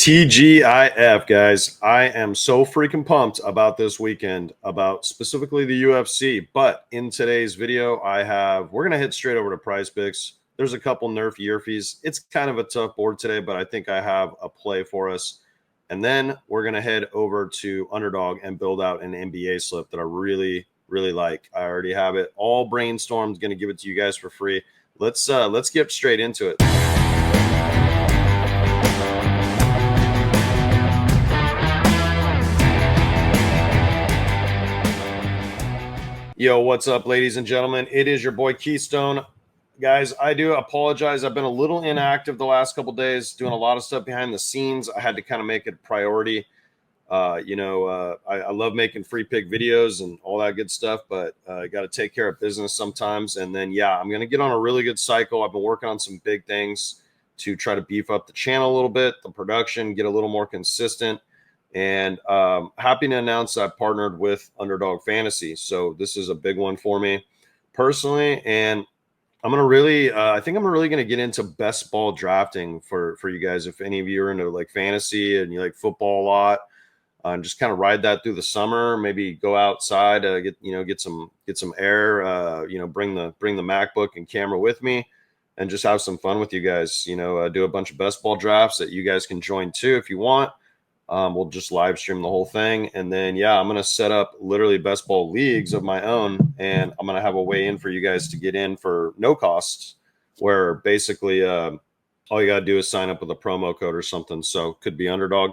TGIF, guys. I am so freaking pumped about this weekend, about specifically the UFC. But in today's video, we're going to head straight over to Prizepicks. There's a couple nerf yearfies. It's kind of a tough board today, but I think I have a play for us. And then we're going to head over to Underdog and build out an NBA slip that I really, really like. I already have it all brainstormed, going to give it to you guys for free. Let's get straight into it. Yo, what's up, ladies and gentlemen? It is your boy Keystone. Guys, I do apologize. I've been a little inactive the last couple days, doing a lot of stuff behind the scenes. I had to kind of make it a priority. I love making free pick videos and all that good stuff, but I got to take care of business sometimes. And then, yeah, I'm going to get on a really good cycle. I've been working on some big things to try to beef up the channel a little bit, the production, get a little more consistent. And happy to announce I partnered with Underdog Fantasy. So this is a big one for me personally. And I'm going to really, I think I'm really going to get into best ball drafting for you guys. If any of you are into like fantasy and you like football a lot, and just kind of ride that through the summer, maybe go outside, get some air, bring the MacBook and camera with me and just have some fun with you guys, do a bunch of best ball drafts that you guys can join too if you want. We'll just live stream the whole thing. And then, yeah, I'm going to set up literally best ball leagues of my own. And I'm going to have a way in for you guys to get in for no cost, where basically all you got to do is sign up with a promo code or something. So could be Underdog,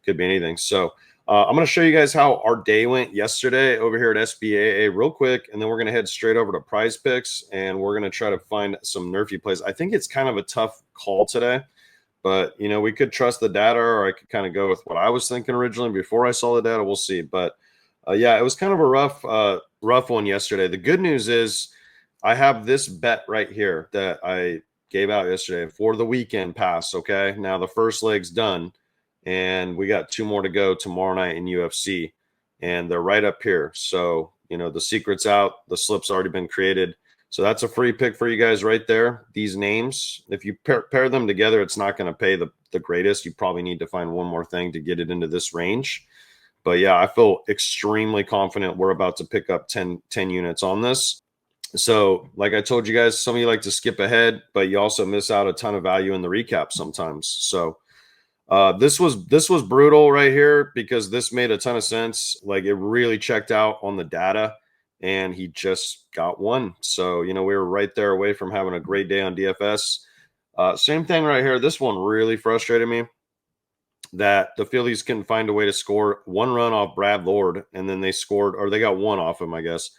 could be anything. So I'm going to show you guys how our day went yesterday over here at SBAA real quick. And then we're going to head straight over to Prizepicks and we're going to try to find some nerfy plays. I think it's kind of a tough call today. But, we could trust the data, or I could kind of go with what I was thinking originally before I saw the data. We'll see. But, yeah, it was kind of a rough one yesterday. The good news is I have this bet right here that I gave out yesterday for the weekend pass, okay? Now the first leg's done, and we got 2 more to go tomorrow night in UFC, and they're right up here. So, the secret's out. The slip's already been created. So that's a free pick for you guys right there. These names, if you pair them together, it's not going to pay the greatest. You probably need to find one more thing to get it into this range. But yeah, I feel extremely confident we're about to pick up 10 units on this. So like I told you guys, some of you like to skip ahead, but you also miss out a ton of value in the recap sometimes. So this was brutal right here because this made a ton of sense. Like it really checked out on the data. And he just got one. So, we were right there away from having a great day on DFS. Same thing right here. This one really frustrated me that the Phillies couldn't find a way to score 1 run off Brad Lord. And then they got 1 off him, I guess.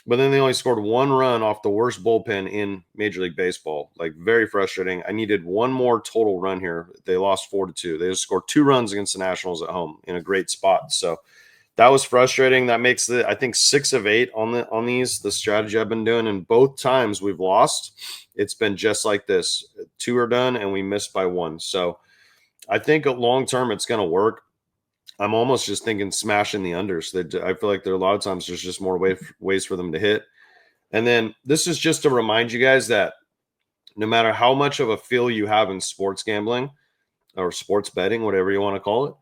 But then they only scored 1 run off the worst bullpen in Major League Baseball. Like, very frustrating. I needed 1 more total run here. They lost 4-2. They just scored 2 runs against the Nationals at home in a great spot. So, that was frustrating. That makes I think 6 of 8 on these, the strategy I've been doing. And both times we've lost, it's been just like this. 2 are done and we missed by 1. So I think long term it's going to work. I'm almost just thinking smashing the unders. I feel like there are a lot of times there's just more ways for them to hit. And then this is just to remind you guys that no matter how much of a feel you have in sports gambling or sports betting, whatever you want to call it,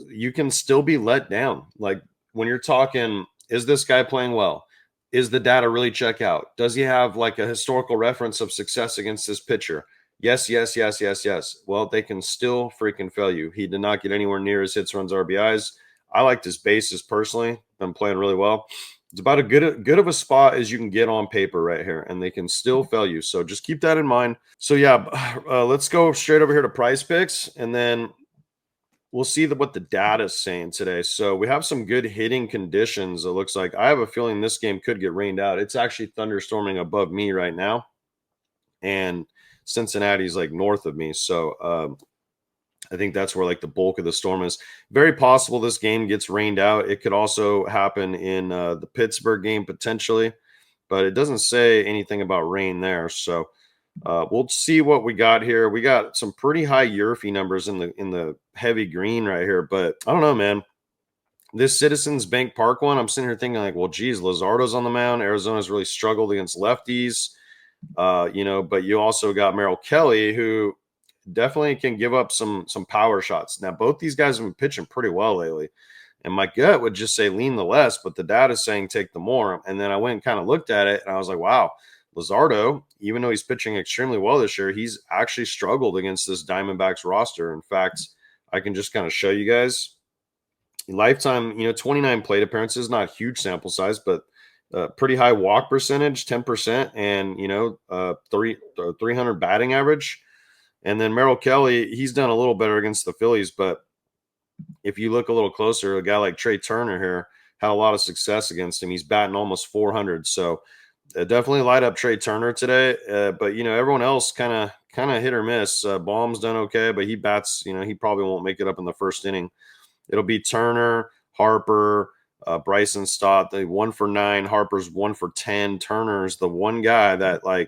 you can still be let down. Like when you're talking, is this guy playing well? Is the data really check out? Does he have like a historical reference of success against this pitcher? Yes. Well, they can still freaking fail you. He did not get anywhere near his hits, runs, RBIs. I liked his bases personally. Been playing really well. It's about as good of a spot as you can get on paper right here, and they can still fail you. So just keep that in mind. So yeah, let's go straight over here to Prizepicks, and then we'll see what the data is saying today. So we have some good hitting conditions. It looks like I have a feeling this game could get rained out. It's actually thunderstorming above me right now. And Cincinnati's like north of me. So I think that's where like the bulk of the storm is. Very possible this game gets rained out. It could also happen in the Pittsburgh game potentially, but it doesn't say anything about rain there. So we'll see what we got here. We got some pretty high Yerfie numbers in the heavy green right here, but I don't know, man. This Citizens Bank Park one, I'm sitting here thinking like, well, geez, Luzardo's on the mound. Arizona's really struggled against lefties, but you also got Merrill Kelly, who definitely can give up some power shots. Now, both these guys have been pitching pretty well lately. And my gut would just say lean the less, but the data is saying take the more. And then I went and kind of looked at it and I was like, wow, Luzardo, even though he's pitching extremely well this year, he's actually struggled against this Diamondbacks roster. In fact, I can just kind of show you guys lifetime, 29 plate appearances, not huge sample size, but pretty high walk percentage, 10%, and 300 batting average. And then Merrill Kelly, he's done a little better against the Phillies, but if you look a little closer, a guy like Trey Turner here had a lot of success against him. He's batting almost 400, so definitely light up Trey Turner today. But everyone else kind of hit or miss. Baum's done okay, but he bats. He probably won't make it up in the first inning. It'll be Turner, Harper, Bryson Stott. They 1 for 9. Harper's 1 for 10. Turner's the one guy that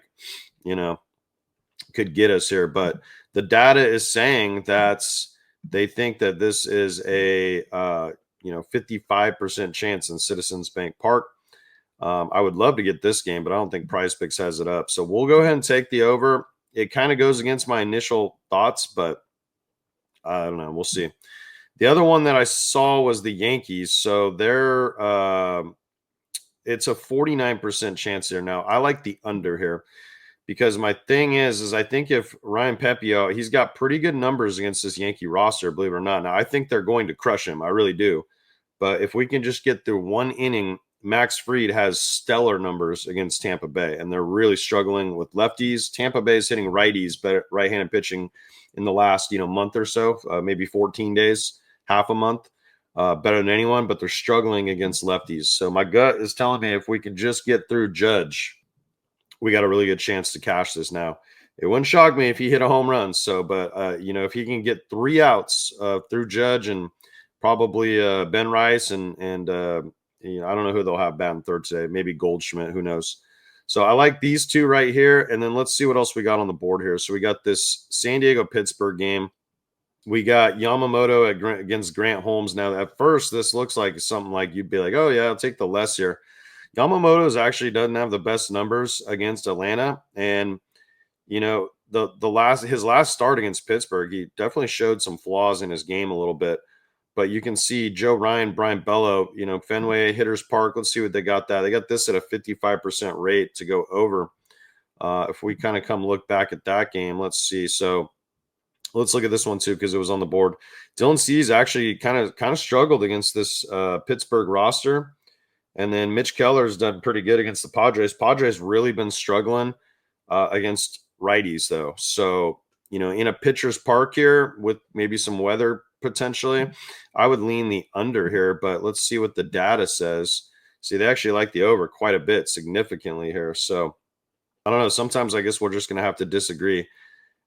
could get us here. But the data is saying they think that this is a 55% chance in Citizens Bank Park. I would love to get this game, but I don't think Prizepicks has it up. So we'll go ahead and take the over. It kind of goes against my initial thoughts, but I don't know. We'll see. The other one that I saw was the Yankees. So it's a 49% chance there. Now, I like the under here because my thing is I think if Ryan Pepio, he's got pretty good numbers against this Yankee roster, believe it or not. Now, I think they're going to crush him. I really do. But if we can just get through one inning, Max Fried has stellar numbers against Tampa Bay, and they're really struggling with lefties. Tampa Bay is hitting righties, better right-handed pitching in the last month or so, maybe 14 days, half a month, better than anyone, but they're struggling against lefties. So my gut is telling me if we can just get through Judge, we got a really good chance to cash this now. It wouldn't shock me if he hit a home run. So, but if he can get 3 outs through Judge and probably Ben Rice and I don't know who they'll have batting third today. Maybe Goldschmidt. Who knows? So I like these two right here. And then let's see what else we got on the board here. So we got this San Diego-Pittsburgh game. We got Yamamoto against Grant Holmes. Now, at first, this looks like something like you'd be like, oh, yeah, I'll take the less here. Yamamoto actually doesn't have the best numbers against Atlanta. And, his last start against Pittsburgh, he definitely showed some flaws in his game a little bit. But you can see Joe Ryan, Brian Bello, Fenway, Hitters Park. Let's see what they got that. They got this at a 55% rate to go over. If we kind of come look back at that game, let's see. So let's look at this one too because it was on the board. Dylan Cease actually kind of struggled against this Pittsburgh roster. And then Mitch Keller's done pretty good against the Padres. Padres really been struggling against righties, though. So, in a pitcher's park here with maybe some weather potentially, I would lean the under here, but let's see what the data says. See, they actually like the over quite a bit, significantly here. So I don't know. Sometimes I guess we're just going to have to disagree.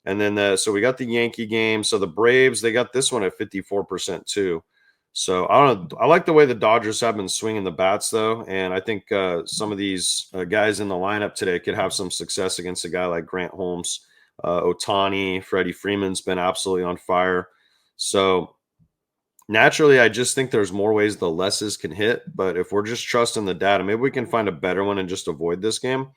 And then so we got the Yankee game. So the Braves, they got this one at 54% too. So I don't know. I like the way the Dodgers have been swinging the bats, though. And I think some of these guys in the lineup today could have some success against a guy like Grant Holmes, Ohtani, Freddie Freeman's been absolutely on fire. So naturally, I just think there's more ways the lesses can hit. But if we're just trusting the data, maybe we can find a better one and just avoid this game.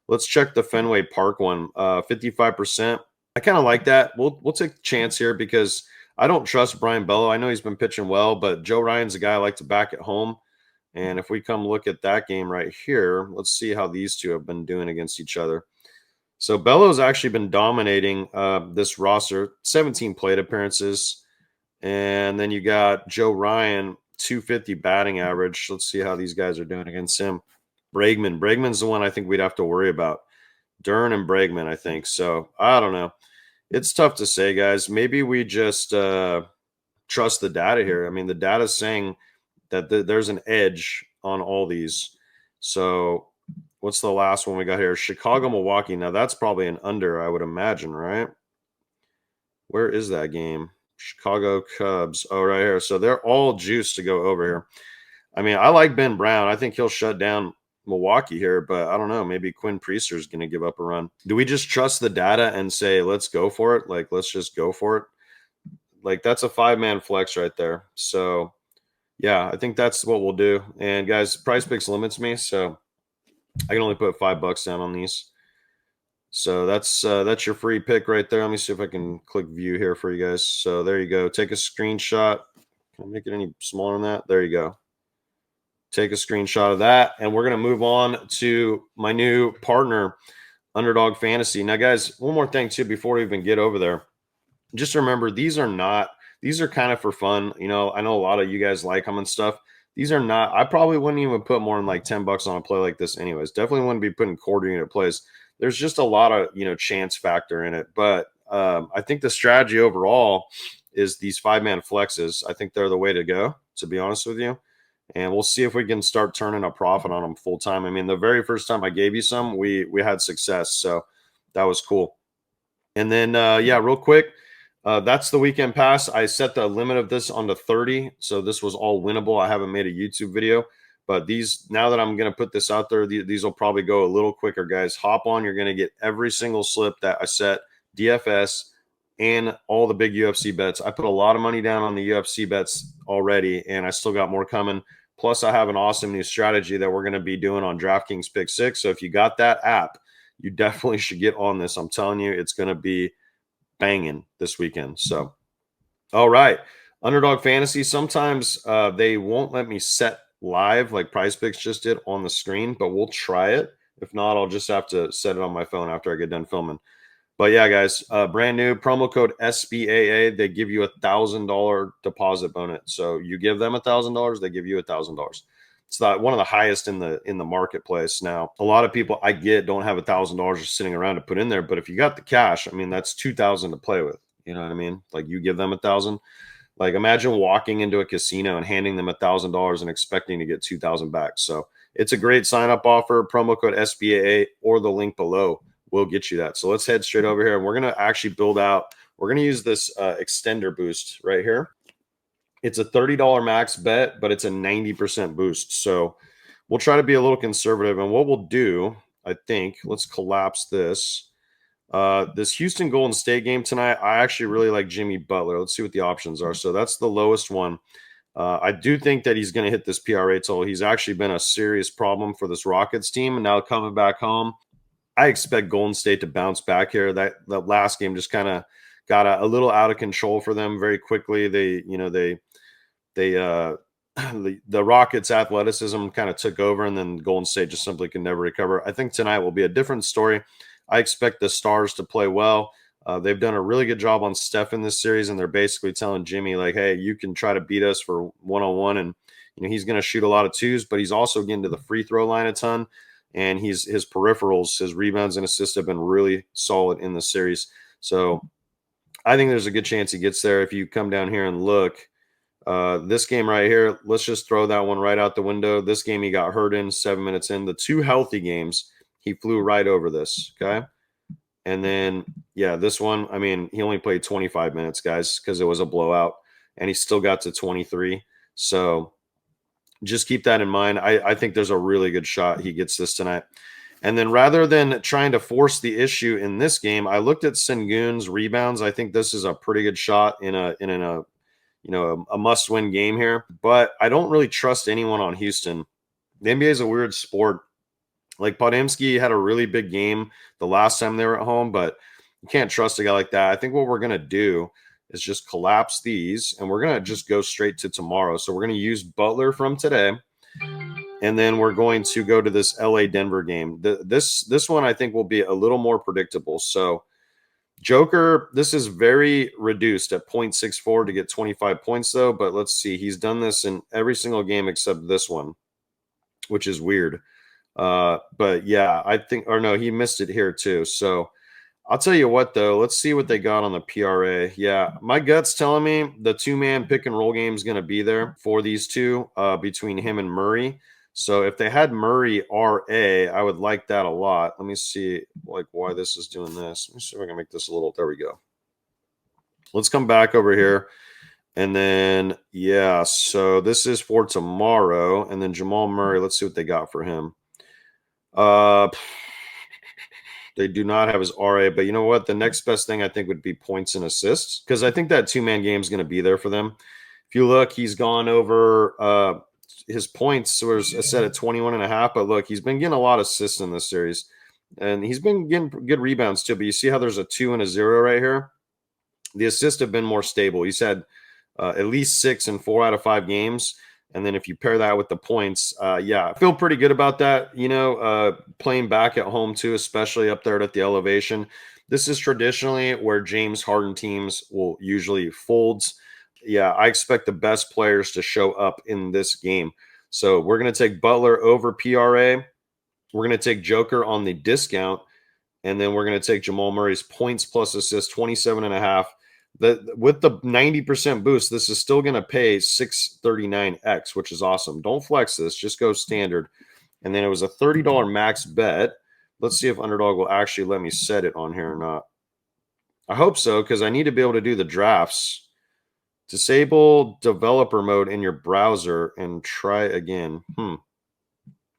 Let's check the Fenway Park one, 55%. I kind of like that. We'll take a chance here because I don't trust Brian Bello. I know he's been pitching well, but Joe Ryan's a guy I like to back at home. And if we come look at that game right here, let's see how these two have been doing against each other. So Bello's actually been dominating this roster, 17 plate appearances. And then you got Joe Ryan, 250 batting average. Let's see how these guys are doing against him. Bregman's the one I think we'd have to worry about. Dern and Bregman, I think. So I don't know. It's tough to say, guys. Maybe we just trust the data here. I mean, the data is saying that there's an edge on all these. So what's the last one we got here? Chicago, Milwaukee. Now, that's probably an under, I would imagine, right? Where is that game? Chicago Cubs. Oh, right here. So they're all juiced to go over here. I mean, I like Ben Brown. I think he'll shut down Milwaukee here, but I don't know. Maybe Quinn Priester is going to give up a run. Do we just trust the data and say, let's go for it? Like, let's just go for it. Like, that's a 5-man flex right there. So, yeah, I think that's what we'll do. And guys, Prizepicks limits me, so I can only put $5 down on these. So that's your free pick right there. Let me see if I can click view here for you guys. So there you go. Take a screenshot. Can I make it any smaller than that? There you go. Take a screenshot of that, and we're going to move on to my new partner, Underdog Fantasy. Now, guys, one more thing too before we even get over there. Just remember, these are kind of for fun. You know, I know a lot of you guys like them and stuff. These are not. I probably wouldn't even put more than like $10 on a play like this, anyways. Definitely wouldn't be putting quarter unit plays. There's just a lot of chance factor in it, but I think the strategy overall is these 5-man flexes. I think they're the way to go, to be honest with you. And we'll see if we can start turning a profit on them full time. I mean, the very first time I gave you some, we had success, so that was cool. And then yeah, real quick, that's the weekend pass. I set the limit of this on to 30, so this was all winnable. I haven't made a YouTube video, but these, now that I'm going to put this out there, these will probably go a little quicker, guys. Hop on. You're going to get every single slip that I set, DFS, and all the big UFC bets. I put a lot of money down on the UFC bets already, and I still got more coming. Plus, I have an awesome new strategy that we're going to be doing on DraftKings Pick 6. So if you got that app, you definitely should get on this. I'm telling you, it's going to be banging this weekend. So, all right. Underdog Fantasy. Sometimes they won't let me set live like Prizepicks just did on the screen, but we'll try it. If not, I'll just have to set it on my phone after I get done filming. But yeah, guys, brand new promo code SBAA. They give you $1,000 deposit bonus. So you give them $1,000, they give you $1,000. It's not one of the highest in the marketplace. Now, a lot of people I get don't have $1,000 just sitting around to put in there. But if you got the cash, I mean, that's $2,000 to play with. You know what I mean? Like you give them $1,000. Like imagine walking into a casino and handing them $1,000 and expecting to get $2,000 back. So it's a great sign up offer. Promo code SBAA or the link below will get you that. So let's head straight over here, and we're going to actually build out. We're going to use this extender boost right here. It's a $30 max bet, but it's a 90% boost. So we'll try to be a little conservative. And what we'll do, I think, let's collapse this. This Houston Golden State game tonight, I actually really like Jimmy Butler. Let's see what the options are. So that's the lowest one. I do think that he's going to hit this PRA total. He's actually been a serious problem for this Rockets team. And now coming back home, I expect Golden State to bounce back here. That last game just kind of got a little out of control for them very quickly. The Rockets' athleticism kind of took over, and then Golden State just simply can never recover. I think tonight will be a different story. I expect the Stars to play well. They've done a really good job on Steph in this series, and they're basically telling Jimmy, like, hey, you can try to beat us for one-on-one, and he's going to shoot a lot of twos, but he's also getting to the free throw line a ton. And his peripherals, his rebounds and assists have been really solid in the series. So I think there's a good chance he gets there. If you come down here and look, this game right here, let's just throw that one right out the window. This game he got hurt in 7 minutes in. The two healthy games, he flew right over this, okay? And then, yeah, this one, I mean, he only played 25 minutes, guys, because it was a blowout, and he still got to 23. So just keep that in mind. I think there's a really good shot he gets this tonight. And then rather than trying to force the issue in this game, I looked at Sengun's rebounds. I think this is a pretty good shot in a must-win game here. But I don't really trust anyone on Houston. The NBA is a weird sport. Like Podemski had a really big game the last time they were at home, but you can't trust a guy like that. I think what we're going to do is just collapse these, and we're going to just go straight to tomorrow. So we're going to use Butler from today, and then we're going to go to this LA-Denver game. This one I think will be a little more predictable. So Joker, this is very reduced at 0.64 to get 25 points, though. But let's see. He's done this in every single game except this one, which is weird. But yeah, I think – or no, he missed it here too. So – I'll tell you what, though. Let's see what they got on the PRA. Yeah, my gut's telling me the two-man pick-and-roll game is going to be there for these two between him and Murray. So if they had Murray RA, I would like that a lot. Let me see like why this is doing this. Let me see if I can make this a little – there we go. Let's come back over here. And then, yeah, so this is for tomorrow. And then Jamal Murray, let's see what they got for him. They do not have his RA, but you know what? The next best thing I think would be points and assists, because I think that two-man game is going to be there for them. If you look, he's gone over his points was set at 21.5, but look, he's been getting a lot of assists in this series. And he's been getting good rebounds too. But you see how there's a 2 and a 0 right here? The assists have been more stable. He's had at least 6 in 4 out of 5 games. And then if you pair that with the points, yeah, I feel pretty good about that. Playing back at home too, especially up there at the elevation. This is traditionally where James Harden teams will usually folds. Yeah, I expect the best players to show up in this game. So we're going to take Butler over PRA. We're going to take Joker on the discount. And then we're going to take Jamal Murray's points plus assists, 27.5. With the 90% boost, this is still going to pay 639x, which is awesome. Don't flex this, just go standard. And then it was a $30 max bet. Let's see if Underdog will actually let me set it on here or not. I hope so, because I need to be able to do the drafts. Disable developer mode in your browser and try again.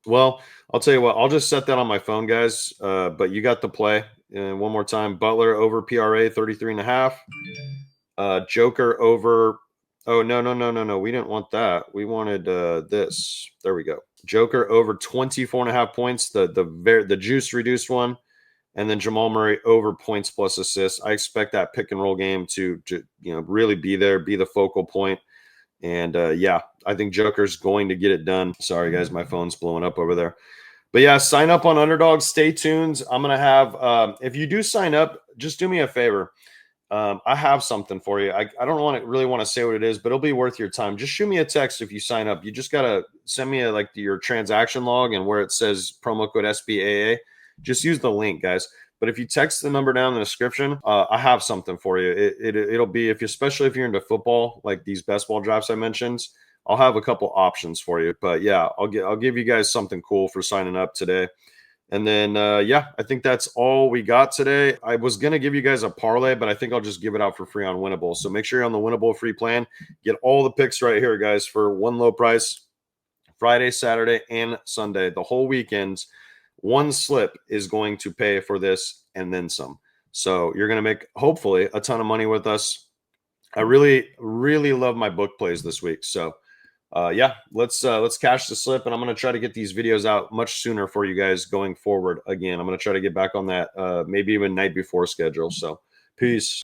Well, I'll tell you what, I'll just set that on my phone, guys. But you got the play. And one more time, Butler over PRA 33.5. Joker over. Oh, no. We didn't want that. We wanted this. There we go. Joker over 24.5 points, the juice reduced one. And then Jamal Murray over points plus assists. I expect that pick and roll game to really be there, be the focal point. And yeah, I think Joker's going to get it done. Sorry, guys, my phone's blowing up over there. But yeah, sign up on Underdog. Stay tuned. I'm going to have, if you do sign up, just do me a favor. I have something for you. I don't really want to say what it is, but it'll be worth your time. Just shoot me a text if you sign up. You just got to send me your transaction log and where it says promo code SBAA. Just use the link, guys. But if you text the number down in the description, I have something for you. It'll be, especially if you're into football, like these best ball drafts I mentioned, I'll have a couple options for you. But yeah, I'll give you guys something cool for signing up today. And then, yeah, I think that's all we got today. I was going to give you guys a parlay, but I think I'll just give it out for free on Winnable. So make sure you're on the Winnable free plan. Get all the picks right here, guys, for one low price, Friday, Saturday, and Sunday, the whole weekend. One slip is going to pay for this and then some. So you're going to make, hopefully, a ton of money with us. I really, really love my book plays this week. So yeah, let's cash the slip, and I'm going to try to get these videos out much sooner for you guys going forward. Again, I'm going to try to get back on that maybe even night before schedule. So peace.